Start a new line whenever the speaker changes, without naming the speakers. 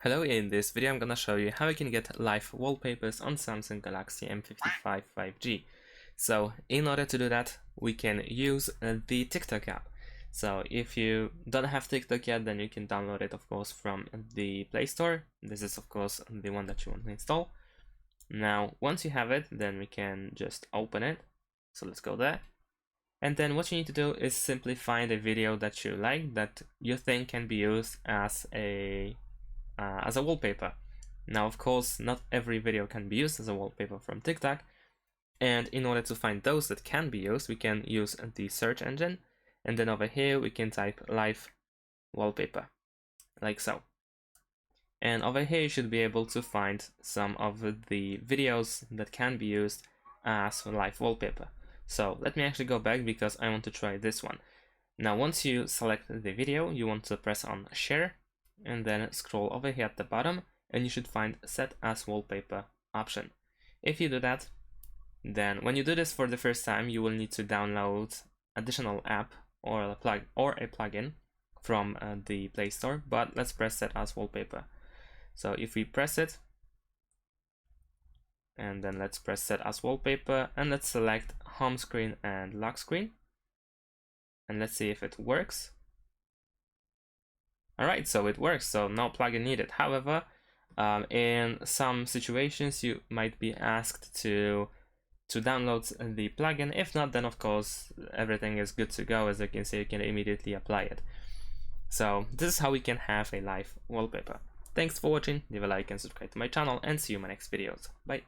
Hello, in this video I'm gonna show you how you can get live wallpapers on Samsung Galaxy M55 5G. So in order to do that, we can use the TikTok app. So if you don't have TikTok yet, then you can download it, of course, from the Play Store. This is, of course, the one that you want to install. Now, once you have it, then we can just open it. So let's go there. And then what you need to do is simply find a video that you like, that you think can be used as a wallpaper. Now, of course, not every video can be used as a wallpaper from TikTok, and in order to find those that can be used, we can use the search engine, and then over here we can type live wallpaper, like so. And over here you should be able to find some of the videos that can be used as live wallpaper. So let me actually go back because I want to try this one. Now, once you select the video, you want to press on share, and then scroll over here at the bottom, and you should find set as wallpaper option. If you do that, then when you do this for the first time, you will need to download additional app or a plugin from the Play Store, but let's press set as wallpaper. So if we press it, and then let's press set as wallpaper, and let's select home screen and lock screen, and let's see if it works. Alright, so it works, so no plugin needed. However, in some situations you might be asked to download the plugin. If not, then of course everything is good to go. As you can see, you can immediately apply it. So this is how we can have a live wallpaper. Thanks for watching, leave a like and subscribe to my channel, and see you in my next videos. Bye.